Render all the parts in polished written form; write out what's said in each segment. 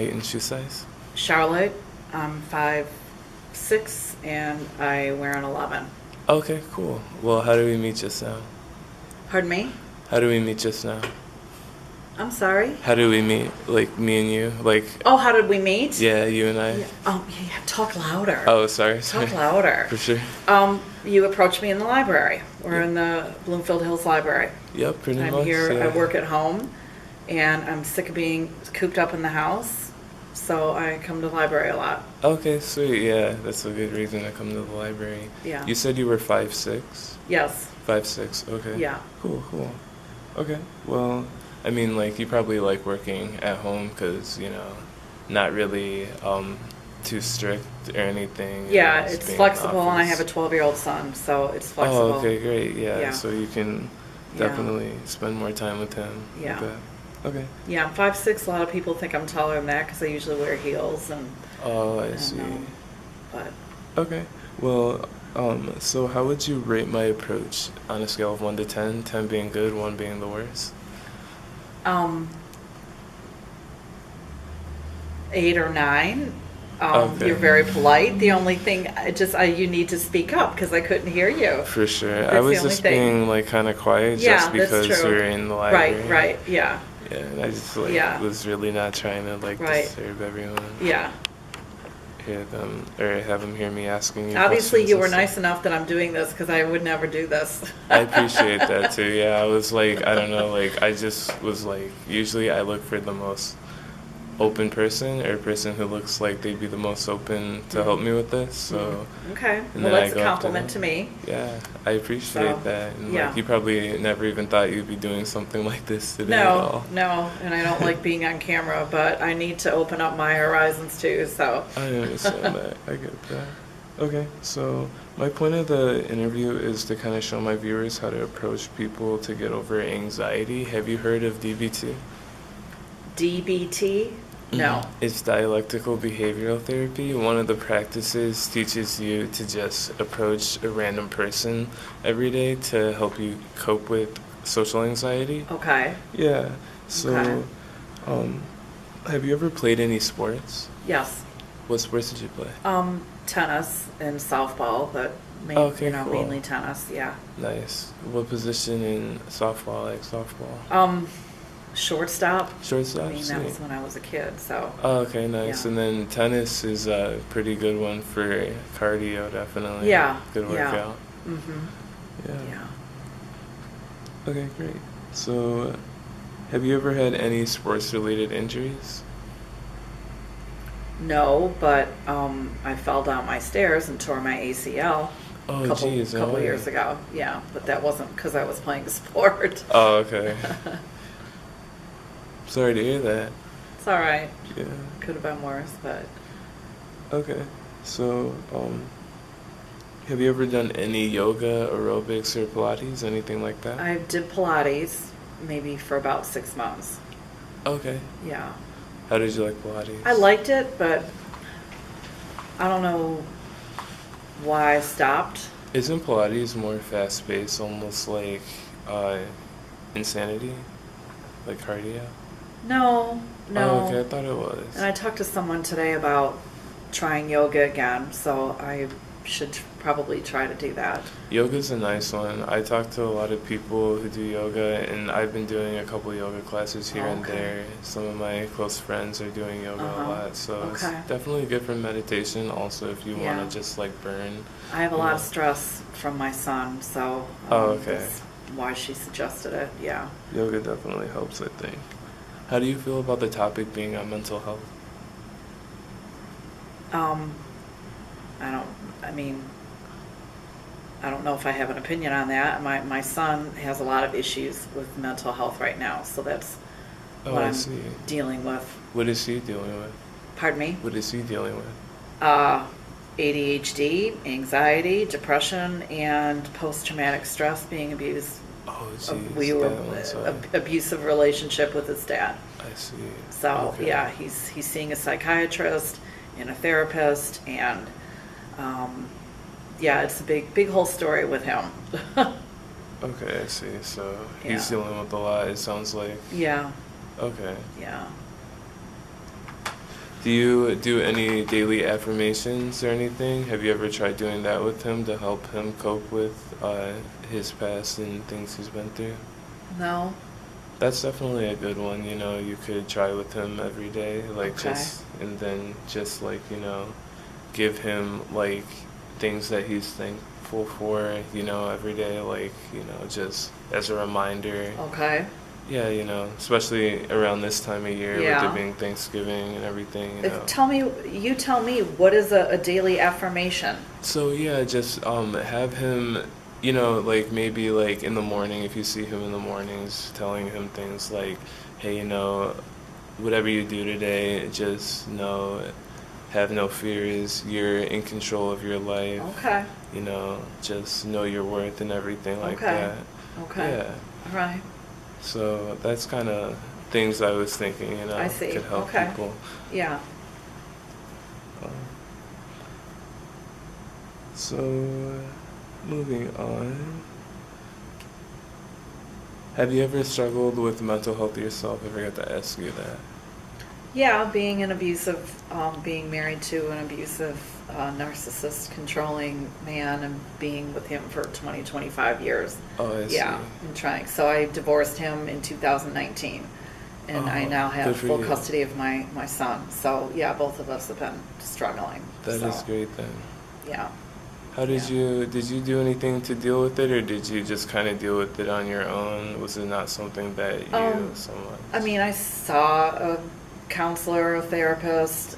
Height and shoe size? Charlotte, I'm 5'6", and I wear an 11. Okay, cool. Well, how do we meet just now? Pardon me? How do we meet just now? I'm sorry? How do we meet? Like, me and you? Like, Oh, how did we meet? yeah, you and I? Yeah. Yeah, talk louder. Oh, sorry. Talk louder. For sure. You approached me in the library. We're in the Bloomfield Hills Library. Yep, pretty much. I'm here, yeah. I work at home, and I'm sick of being cooped up in the house, so I come to the library a lot. Okay, sweet. Yeah, that's a good reason to come to the library. Yeah. You said you were 5'6"? Yes. 5'6", okay. Yeah. Cool. Okay, well, I mean, like, you probably like working at home because, not really too strict or anything. Yeah, just it's being in flexible, and I have a office. 12-year-old son, so it's flexible. Oh, okay, great. Yeah, Yeah. so you can Yeah. definitely spend more time with him. Yeah. I bet. Okay. Yeah, I'm 5'6". A lot of people think I'm taller than that because I usually wear heels and. Oh, I and, see. But Okay. Well, so how would you rate my approach on a scale of 1 to 10, 10 being good, 1 being the worst? 8 or 9. Okay. You're very polite. The only thing, you need to speak up because I couldn't hear you. For sure. That's I the was only just thing. being like kind of quiet Yeah, just that's because true. we were in the library. Right, yeah, Yeah, and I just like Yeah. was really not trying to like Right. disturb everyone. yeah. Hear them or have them hear me asking you. Obviously, questions you and were stuff. nice enough that I'm doing this because I would never do this. I appreciate that too. Yeah, I was like, I don't know, like I just was like, usually I look for the most open person or person who looks like they'd be the most open to help me with this. So Okay, and well, then I that's a go after compliment them. to me. Yeah, I appreciate So, that. And yeah. like you probably never even thought you'd be doing something like this today at all. No, and I don't like being on camera, but I need to open up my horizons too, so. I understand that. I get that. Okay, so my point of the interview is to kind of show my viewers how to approach people to get over anxiety. Have you heard of DBT? DBT? No. It's dialectical behavioral therapy. One of the practices teaches you to just approach a random person every day to help you cope with social anxiety. Okay, Yeah. So, Okay. Have you ever played any sports? yes. What sports did you play? Tennis and softball, but Okay, cool. mainly tennis, yeah. Nice. What position in softball? Like softball? Shortstop. Shortstop. I mean, that Sweet. was when I was a kid, so. Oh, okay, nice. Yeah. And then tennis is a pretty good one for cardio, definitely. Yeah, Good yeah. workout. Mm-hmm, Yeah. yeah. Okay, great. So, have you ever had any sports-related injuries? No, but I fell down my stairs and tore my ACL Oh, a couple geez. couple no years way. ago. Yeah, but that wasn't because I was playing a sport. Oh, okay. Sorry to hear that. It's all right. Yeah. Could have been worse, but Okay. So, have you ever done any yoga, aerobics, or Pilates, anything like that? I did Pilates maybe for about 6 months. Okay. Yeah, How did you like Pilates? I liked it, but I don't know why I stopped. Isn't Pilates more fast-paced, almost like insanity? Like cardio? No. Oh, okay, I thought it was. And I talked to someone today about trying yoga again, so I should probably try to do that. Yoga's a nice one. I talk to a lot of people who do yoga, and I've been doing a couple yoga classes here and Okay. there. Some of my close friends are doing yoga a lot, so it's Okay. definitely good for meditation. Also, if you Yeah. want to just like burn. I have a you lot know. of stress from my son, so Oh, okay. that's why she suggested it. Yeah. Yoga definitely helps, I think. How do you feel about the topic being on mental health? I don't know if I have an opinion on that. My son has a lot of issues with mental health right now, so that's Oh, what I I'm see. dealing with. What is he dealing with? Pardon me? What is he dealing with? ADHD, anxiety, depression, and post-traumatic stress, being abused. Oh, We jeez. were That one's, abusive relationship with his dad. I see. So Okay. yeah, he's seeing a psychiatrist and a therapist, and yeah, it's a big whole story with him. Okay, I see. So he's Yeah. dealing with a lot, it sounds like. Yeah, Okay. yeah. Do you do any daily affirmations or anything? Have you ever tried doing that with him to help him cope with his past and things he's been through? No. That's definitely a good one, you know, you could try with him every day, like Okay. and then just like, you know, give him like things that he's thankful for, you know, every day, like, you know, just as a reminder. Okay. Yeah, you know, especially around this time of year with Yeah. it being Thanksgiving and everything, you know. You tell me, what is a daily affirmation? So yeah, just have him, you know, like maybe like in the morning if you see him in the mornings, telling him things like, hey, you know, whatever you do today, just know, have no fears. You're in control of your life. Okay. You know, just know your worth and everything like Okay. that. Okay. Yeah. All right. So that's kind of things I was thinking, you know, I see. could help Okay. people. Yeah. Um, so, moving on. Have you ever struggled with mental health yourself? Ever got to ask you that? Yeah, being being married to an abusive, narcissist, controlling man and being with him for 20, 25 years. Oh, I see. Yeah, and trying. So I divorced him in 2019, and I Oh, now have good for full you. custody of my son. So yeah, both of us have been struggling. That is So, great then. Yeah. How did Yeah. you do anything to deal with it, or did you just kind of deal with it on your own? Was it not something that you so much? I mean, I saw a counselor, a therapist.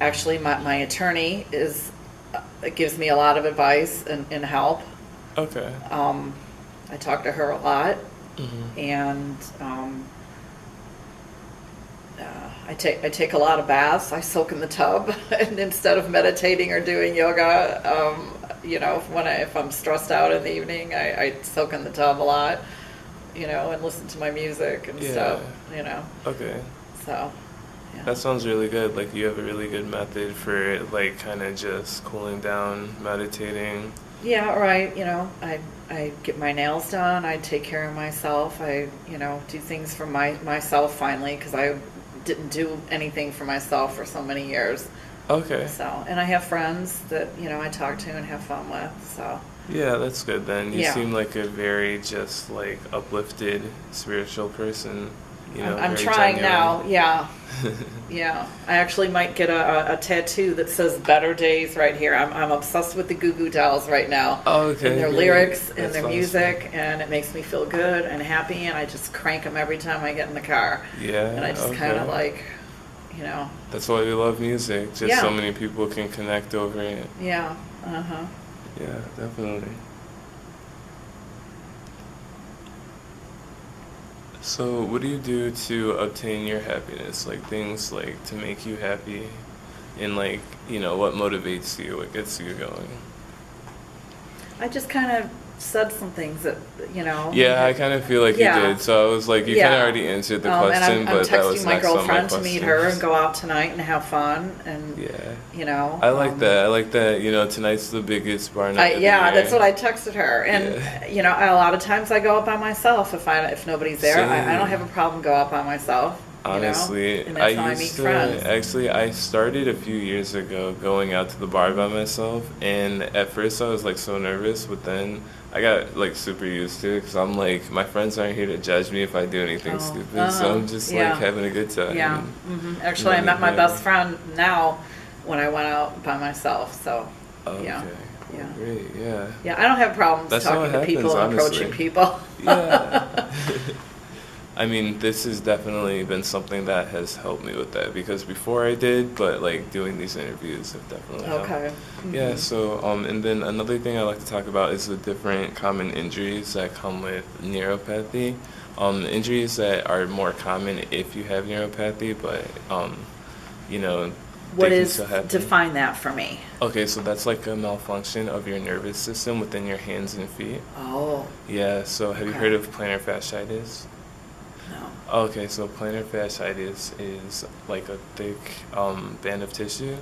Actually, my attorney gives me a lot of advice and help. Okay. I talk to her a lot, Hmm. and I take a lot of baths. I soak in the tub, and instead of meditating or doing yoga, you know, if I'm stressed out in the evening, I soak in the tub a lot, you know, and listen to my music and Yeah. stuff, you know. Okay. So, yeah. That sounds really good. Like you have a really good method for like kind of just cooling down, meditating. Yeah, right. You know, I get my nails done. I take care of myself. I, you know, do things for myself finally, because I didn't do anything for myself for so many years. Okay. So, and I have friends that, you know, I talk to and have fun with. So, Yeah, that's good then. You Yeah. seem like a very just like uplifted spiritual person. You know, I'm very trying genuine. now. Yeah. Yeah. I actually might get a tattoo that says "Better Days" right here. I'm obsessed with the Goo Goo Dolls right now. Oh, okay. And their great. lyrics and That's their awesome. music, and it makes me feel good and happy, and I just crank them every time I get in the car. Yeah. And I just kind of okay. like, you know, That's why we love music. Just Yeah. so many people can connect over it. yeah, uh-huh. Yeah, definitely. So, what do you do to obtain your happiness? Like things like to make you happy, and like you know what motivates you, what gets you going. I just kind of said some things that, you know. Yeah, I kind of feel like Yeah. you did. So I was like, you kind of already answered the question, and but I'm that was texting my next on my girlfriend to meet her and questions. go out tonight and have fun, and Yeah, you know. I like that. I like that. You know, tonight's the biggest bar night. Of the Yeah, year. that's what I texted her, and Yeah. you know, a lot of times I go out by myself if nobody's there. I don't Same. have a problem go out by myself. Honestly, you know? And that's how I meet friends. actually I started a few years ago going out to the bar by myself, and at first I was like so nervous, but then I got like super used to it because I'm like my friends aren't here to judge me if I do anything stupid, so I'm just yeah. like having a good time. Yeah. Actually, I then, met my yeah. best friend now when I went out by myself. So, Okay. yeah. Well, Yeah. great. Yeah. Yeah, I don't have problems That's how talking it to people happens, and approaching honestly. people. Yeah. I mean, this has definitely been something that has helped me with that because before I did, but like doing these interviews have definitely helped. Okay. Yeah, so and then another thing I like to talk about is the different common injuries that come with neuropathy. Injuries that are more common if you have neuropathy, but you know, What they can is, still happen. define that for me? Okay, so that's like a malfunction of your nervous system within your hands and feet. Oh, Yeah, so have you Okay. heard of plantar fasciitis? no. Okay, so plantar fasciitis is like a thick band of tissue,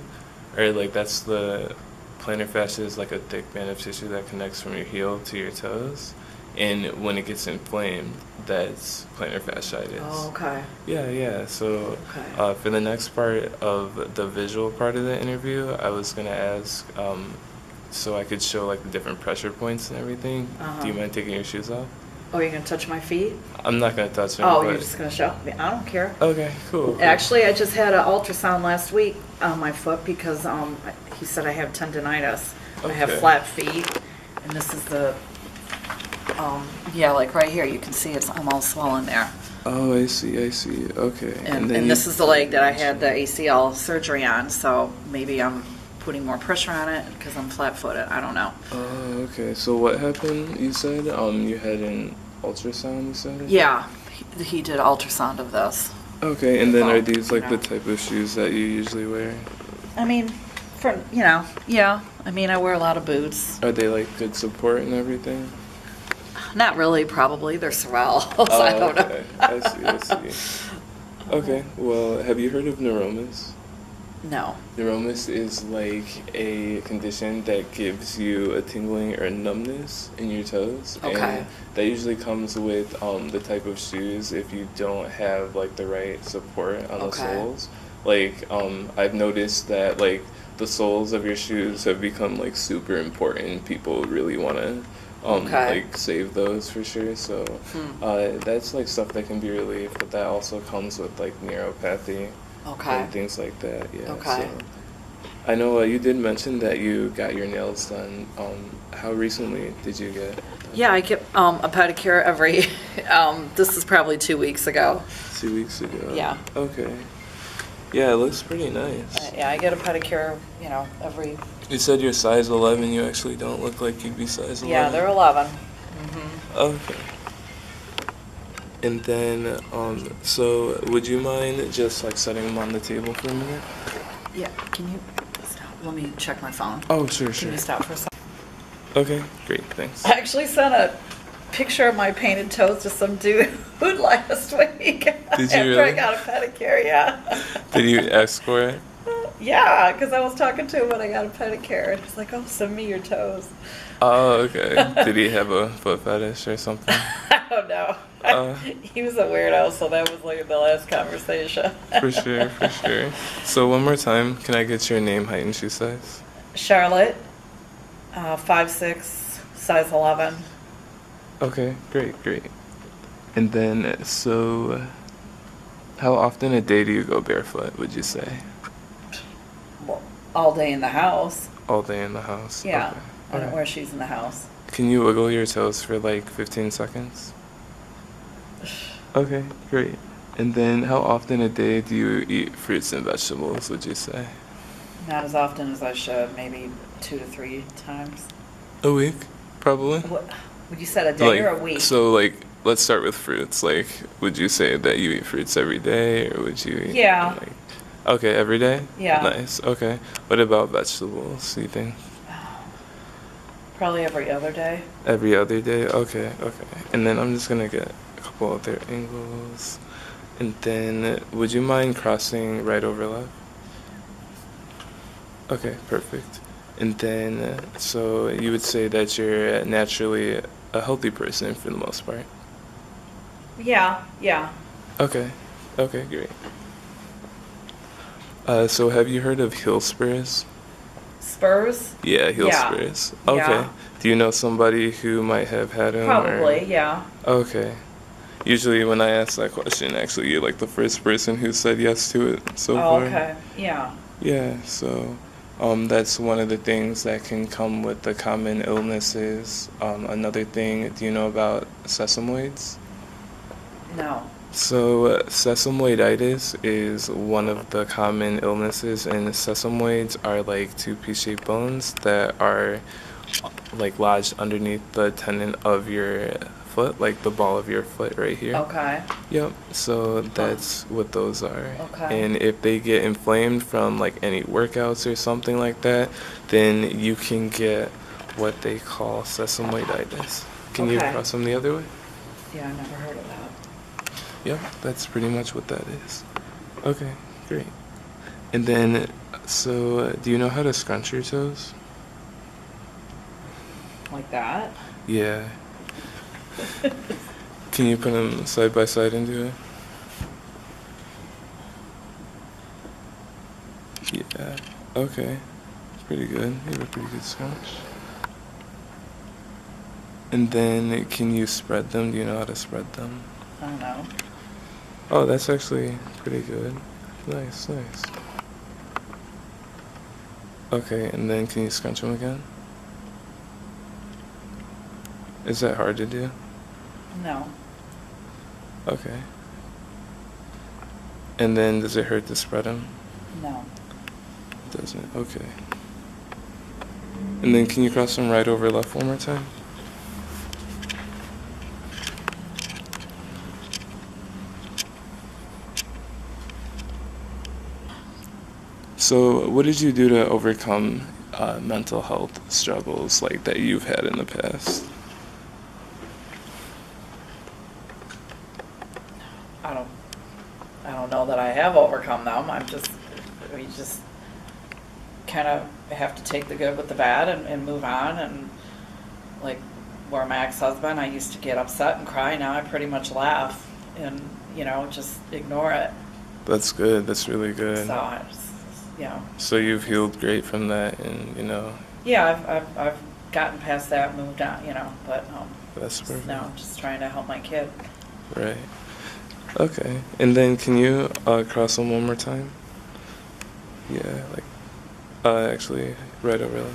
or like that's the plantar fascia is like a thick band of tissue that connects from your heel to your toes, and when it gets inflamed, that's plantar fasciitis. Oh, okay. Yeah. So Okay. for the next part of the visual part of the interview, I was gonna ask, so I could show like the different pressure points and everything. Do you mind taking your shoes off? Oh, you're gonna touch my feet? I'm not gonna touch them. Oh, but... you're just gonna show me? I don't care. Okay, cool. Actually, I just had an ultrasound last week on my foot because he said I have tendonitis. I have Okay. flat feet, and this is the yeah, like right here, you can see it's almost swollen there. Oh, I see. Okay. And then this is the leg that I had the ACL surgery on, so maybe I'm putting more pressure on it because I'm flat-footed. I don't know. Oh, okay. So what happened? You said you had an ultrasound. You said. Yeah, he did ultrasound of this. Okay, and then Well, are these like you know. the type of shoes that you usually wear? I mean, yeah. I mean, I wear a lot of boots. Are they like good support and everything? Not really, probably. They're Sorel, so Oh, I don't okay. know. I see. Okay. Well, have you heard of neuromas? No. Neuromas is like a condition that gives you a tingling or numbness in your toes. Okay. And that usually comes with the type of shoes if you don't have like the right support on the Okay. soles. Like I've noticed that like the soles of your shoes have become like super important. People really want to Okay. like save those for sure. So that's like stuff that can be relieved, but that also comes with like neuropathy Okay. and things like that. Yeah. Okay. So I know you did mention that you got your nails done. How recently did you get? Yeah, I get a pedicure every, this is probably 2 weeks ago. 2 weeks ago. Yeah. Okay. Yeah, it looks pretty nice. Yeah, I get a pedicure, every, You said you're size 11. You actually don't look like you'd be size 11. yeah, they're 11. Okay. And then, so would you mind just like setting them on the table for a minute? Yeah, can you stop? Let me check my phone. Oh, sure. Can you stop for a second? Okay, great, thanks. I actually sent a picture of my painted toes to some dude last week. Did you After I really? got a pedicure, yeah. Did you ask for it? Yeah, because I was talking to him when I got a pedicure, and he's like, "Oh, send me your toes." Oh, okay. Did he have a foot fetish or something? I don't know. He was a weirdo, so that was like the last conversation. For sure. So one more time, can I get your name, height, and shoe size? Charlotte, 5'6", size 11. Okay, great. And then, so how often a day do you go barefoot, would you say? Well, all day in the house. All day in the house? Yeah, Okay. I don't Alright. wear shoes in the house. Can you wiggle your toes for like 15 seconds? Okay, great. And then how often a day do you eat fruits and vegetables, would you say? Not as often as I should, maybe 2 to 3 times. A week, probably? What? Would you said a day or a week? So like, let's start with fruits. Like, would you say that you eat fruits every day, or would you eat Yeah. like, okay, every day? Yeah. Nice, okay. What about vegetables, do you think? Probably every other day. Every other day? Okay. And then I'm just gonna get a couple other angles. And then, would you mind crossing right over left? Okay, perfect. And then, so you would say that you're naturally a healthy person for the most part? Yeah. Okay, great. So have you heard of heel spurs? Spurs? Yeah, heel Yeah. spurs. Okay. Yeah. Do you know somebody who might have had them? Probably, yeah. Okay. Usually when I ask that question, actually, you're like the first person who said yes to it so Oh, far. okay. Yeah. Yeah, so that's one of the things that can come with the common illnesses. Another thing, do you know about sesamoids? No. So sesamoiditis is one of the common illnesses, and sesamoids are like two pea-shaped bones that are like lodged underneath the tendon of your foot, like the ball of your foot right here. Okay. Yep, so that's what those are. Okay. And if they get inflamed from like any workouts or something like that, then you can get what they call sesamoiditis. Can you Okay. cross them the other way? Yeah, I never heard of that. Yep, that's pretty much what that is. Okay, great. And then, so do you know how to scrunch your toes? Like that? Yeah. Can you put them side by side and do it? Yeah. Okay. Pretty good. You have a pretty good scrunch. And then can you spread them? Do you know how to spread them? I don't know. Oh, that's actually pretty good. Nice, nice. Okay, and then can you scrunch them again? Is that hard to do? No. Okay. And then does it hurt to spread them? No. It doesn't. Okay. And then can you cross them right over left one more time? So what did you do to overcome mental health struggles like that you've had in the past? I don't know that I have overcome them. We just kind of have to take the good with the bad and move on. And like where my ex-husband, I used to get upset and cry. Now I pretty much laugh and, just ignore it. That's good. That's really good. So I just, So you've healed great from that, and Yeah, I've gotten past that, moved on, but that's perfect. now I'm just trying to help my kid. Right. Okay. And then can you cross them one more time? Yeah, actually, right over there.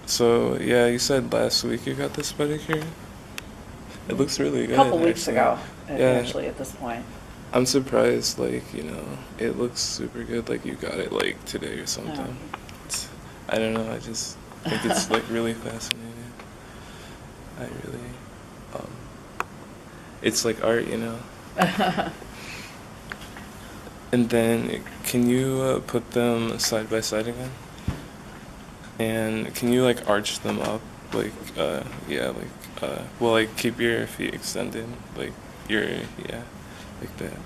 So yeah, you said last week you got this pedicure. It looks really good. A couple weeks actually. ago, Yeah. actually, at this point. I'm surprised, it looks super good, like you got it, today or something. Yeah. I don't know, I just think it's, really fascinating. I really, it's like art, And then, can you put them side by side again? And can you, arch them up? Keep your feet extended, like that.